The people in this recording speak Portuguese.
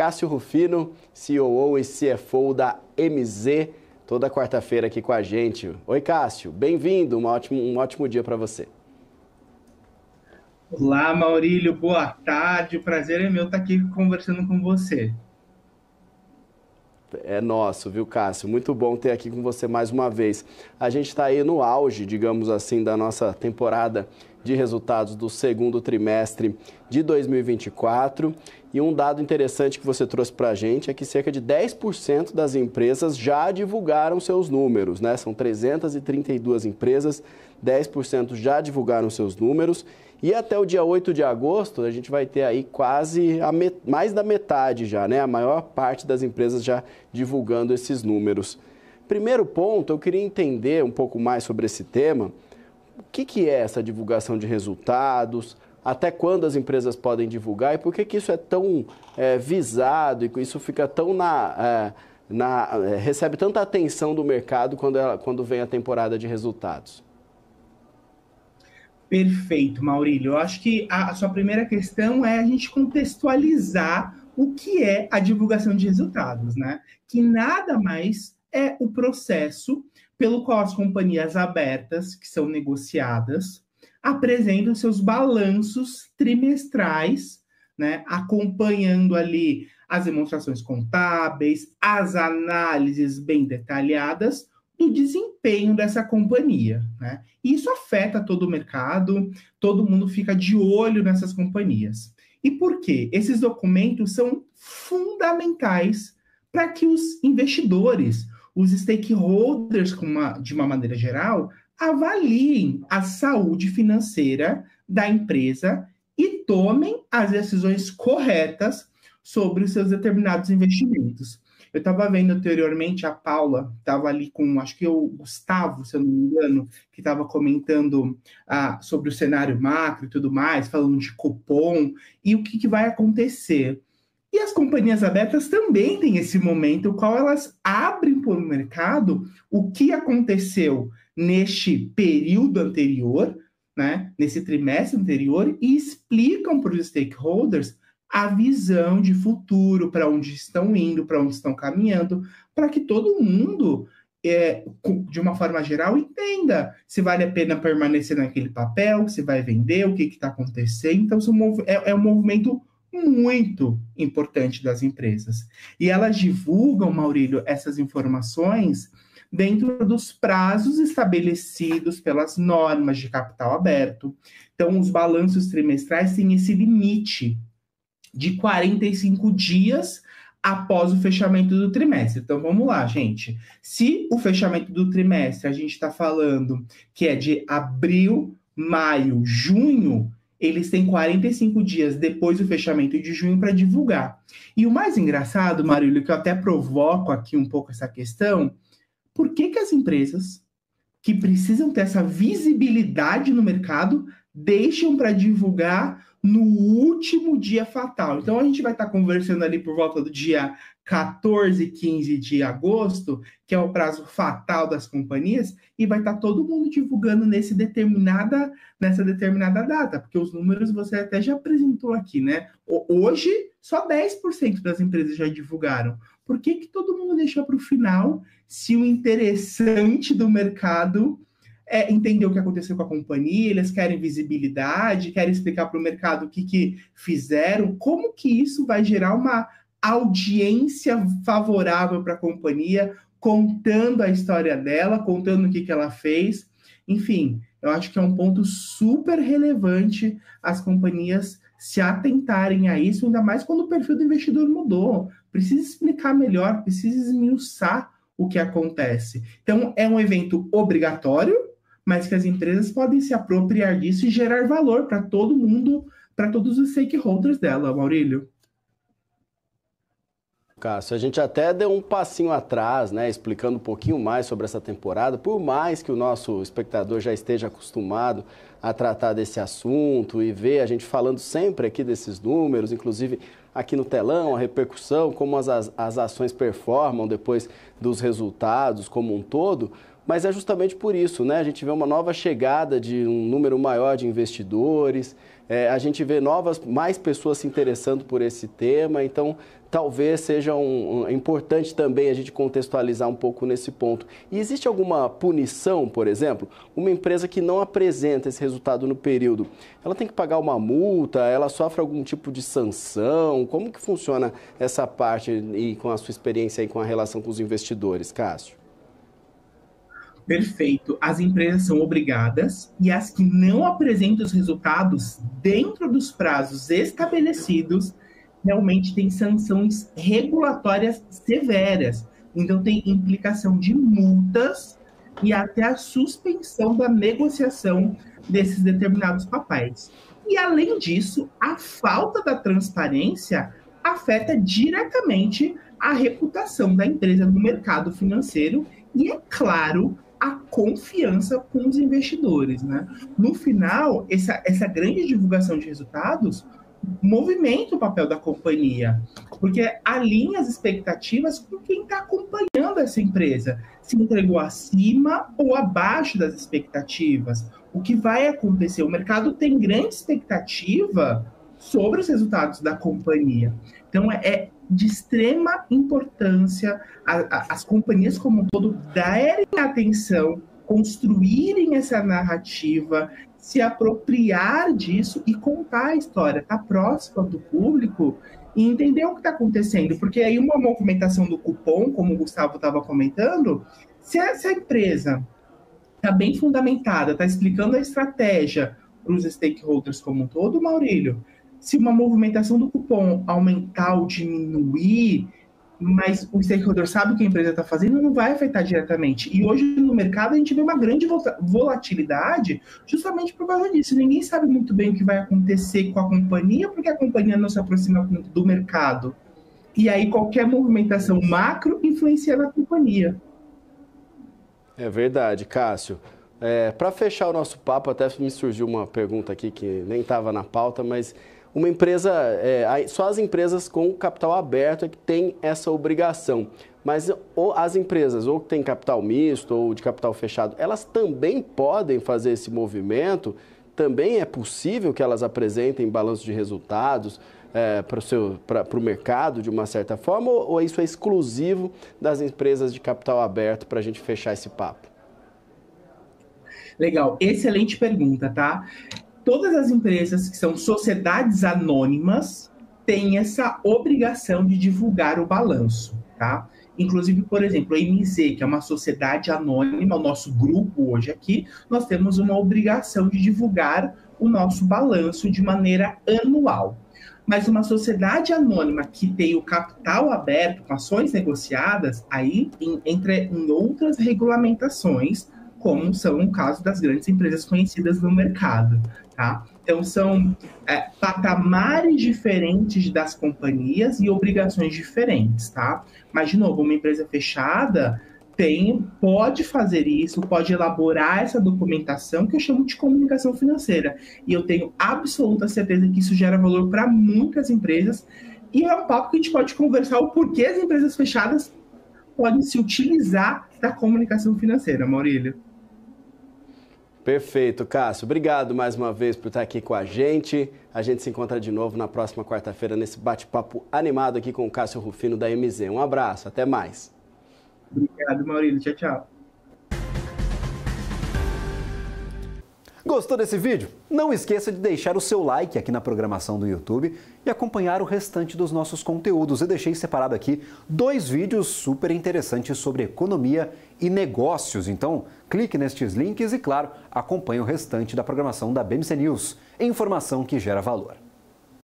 Cássio Rufino, COO e CFO da MZ, toda quarta-feira aqui com a gente. Oi, Cássio, bem-vindo, um ótimo dia para você. Olá, Maurílio, boa tarde. O prazer é meu estar aqui conversando com você. É nosso, viu, Cássio? Muito bom ter aqui com você mais uma vez. A gente está aí no auge, digamos assim, da nossa temporada de resultados do segundo trimestre de 2024. E um dado interessante que você trouxe para a gente é que cerca de 10% das empresas já divulgaram seus números, né? São 332 empresas, 10% já divulgaram seus números. E até o dia 8 de agosto, a gente vai ter aí quase mais da metade já, né? A maior parte das empresas já divulgando esses números. Primeiro ponto, eu queria entender um pouco mais sobre esse tema. O que é essa divulgação de resultados? Até quando as empresas podem divulgar? E por que isso é tão visado e isso fica tão recebe tanta atenção do mercado quando vem a temporada de resultados? Perfeito, Maurílio. Eu acho que a sua primeira questão é a gente contextualizar o que é a divulgação de resultados, né? Que nada mais é o processo pelo qual as companhias abertas, que são negociadas, apresentam seus balanços trimestrais, né? Acompanhando ali as demonstrações contábeis, as análises bem detalhadas do desempenho dessa companhia, né? E isso afeta todo o mercado, todo mundo fica de olho nessas companhias. E por quê? Esses documentos são fundamentais para que os investidores, os stakeholders, de uma maneira geral, avaliem a saúde financeira da empresa e tomem as decisões corretas sobre os seus determinados investimentos. Eu estava vendo anteriormente a Paula, estava ali com, acho que o Gustavo, se eu não me engano, que estava comentando sobre o cenário macro e tudo mais, falando de cupom e o que vai acontecer. E as companhias abertas também têm esse momento, o qual elas abrem para o mercado o que aconteceu neste período anterior, né, nesse trimestre anterior, e explicam para os stakeholders a visão de futuro, para onde estão indo, para onde estão caminhando, para que todo mundo, de uma forma geral, entenda se vale a pena permanecer naquele papel, se vai vender, o que está acontecendo. Então, isso é um movimento muito importante das empresas. E elas divulgam, Maurílio, essas informações dentro dos prazos estabelecidos pelas normas de capital aberto. Então, os balanços trimestrais têm esse limite de 45 dias após o fechamento do trimestre. Então, vamos lá, gente. Se o fechamento do trimestre, a gente está falando que é de abril, maio, junho, eles têm 45 dias depois do fechamento de junho para divulgar. E o mais engraçado, Marílio, que eu até provoco aqui um pouco essa questão, por que as empresas que precisam ter essa visibilidade no mercado deixam para divulgar no último dia fatal? Então, a gente vai estar conversando ali por volta do dia 14, 15 de agosto, que é o prazo fatal das companhias, e vai estar todo mundo divulgando nessa determinada data, porque os números você até já apresentou aqui, né? Hoje, só 10% das empresas já divulgaram. Por que todo mundo deixa para o final, se o interessante do mercado entender o que aconteceu com a companhia, eles querem visibilidade, querem explicar para o mercado o que fizeram, como que isso vai gerar uma audiência favorável para a companhia, contando a história dela, contando o que ela fez. Enfim, eu acho que é um ponto super relevante as companhias se atentarem a isso, ainda mais quando o perfil do investidor mudou. Precisa explicar melhor, precisa esmiuçar o que acontece. Então, é um evento obrigatório, mas que as empresas podem se apropriar disso e gerar valor para todo mundo, para todos os stakeholders dela, Maurílio. Cássio, a gente até deu um passinho atrás, né, explicando um pouquinho mais sobre essa temporada, por mais que o nosso espectador já esteja acostumado a tratar desse assunto e ver a gente falando sempre aqui desses números, inclusive aqui no telão, a repercussão, como as ações performam depois dos resultados como um todo. mas é justamente por isso, né? A gente vê uma nova chegada de um número maior de investidores, a gente vê mais pessoas se interessando por esse tema, então talvez seja importante também a gente contextualizar um pouco nesse ponto. E existe alguma punição, por exemplo? Uma empresa que não apresenta esse resultado no período, ela tem que pagar uma multa, ela sofre algum tipo de sanção? Como que funciona essa parte e com a sua experiência aí com a relação com os investidores, Cássio? Perfeito. As empresas são obrigadas e as que não apresentam os resultados dentro dos prazos estabelecidos realmente têm sanções regulatórias severas. Então, tem implicação de multas e até a suspensão da negociação desses determinados papéis. E, além disso, a falta da transparência afeta diretamente a reputação da empresa no mercado financeiro e, é claro, a confiança com os investidores, né? No final, essa grande divulgação de resultados movimenta o papel da companhia, porque alinha as expectativas com quem está acompanhando essa empresa, se entregou acima ou abaixo das expectativas. O que vai acontecer? O mercado tem grande expectativa sobre os resultados da companhia. Então, é de extrema importância as companhias como um todo darem atenção, construírem essa narrativa, se apropriar disso e contar a história, estar próxima do público e entender o que está acontecendo. Porque aí uma movimentação do cupom, como o Gustavo estava comentando, se essa empresa está bem fundamentada, está explicando a estratégia para os stakeholders como um todo, Maurílio, se uma movimentação do cupom aumentar ou diminuir, mas o stakeholder sabe o que a empresa está fazendo, não vai afetar diretamente. E hoje no mercado a gente vê uma grande volatilidade justamente por causa disso. Ninguém sabe muito bem o que vai acontecer com a companhia, porque a companhia não se aproxima do mercado. E aí qualquer movimentação macro influencia na companhia. É verdade, Cássio. Para fechar o nosso papo, até me surgiu uma pergunta aqui que nem estava na pauta, mas uma empresa, só as empresas com capital aberto é que tem essa obrigação. Mas as empresas ou que têm capital misto ou de capital fechado, elas também podem fazer esse movimento? Também é possível que elas apresentem balanço de resultados para o mercado de uma certa forma? Ou isso é exclusivo das empresas de capital aberto para a gente fechar esse papo? Legal, excelente pergunta, tá? Todas as empresas que são sociedades anônimas têm essa obrigação de divulgar o balanço, tá? Inclusive, por exemplo, a MZ, que é uma sociedade anônima, o nosso grupo hoje aqui, nós temos uma obrigação de divulgar o nosso balanço de maneira anual. Mas uma sociedade anônima que tem o capital aberto, com ações negociadas, aí entra em outras regulamentações, como são o caso das grandes empresas conhecidas no mercado, tá? Então, são patamares diferentes das companhias e obrigações diferentes, tá? Mas, de novo, uma empresa fechada pode fazer isso, pode elaborar essa documentação que eu chamo de comunicação financeira. E eu tenho absoluta certeza que isso gera valor para muitas empresas. E é um papo que a gente pode conversar o porquê as empresas fechadas podem se utilizar da comunicação financeira, Maurílio. Perfeito, Cássio. Obrigado mais uma vez por estar aqui com a gente. A gente se encontra de novo na próxima quarta-feira nesse bate-papo animado aqui com o Cássio Rufino da MZ. Um abraço, até mais. Obrigado, Maurílio. Tchau, tchau. Gostou desse vídeo? Não esqueça de deixar o seu like aqui na programação do YouTube e acompanhar o restante dos nossos conteúdos. Eu deixei separado aqui 2 vídeos super interessantes sobre economia e negócios. Então, clique nestes links e, claro, acompanhe o restante da programação da BMC News. Informação que gera valor.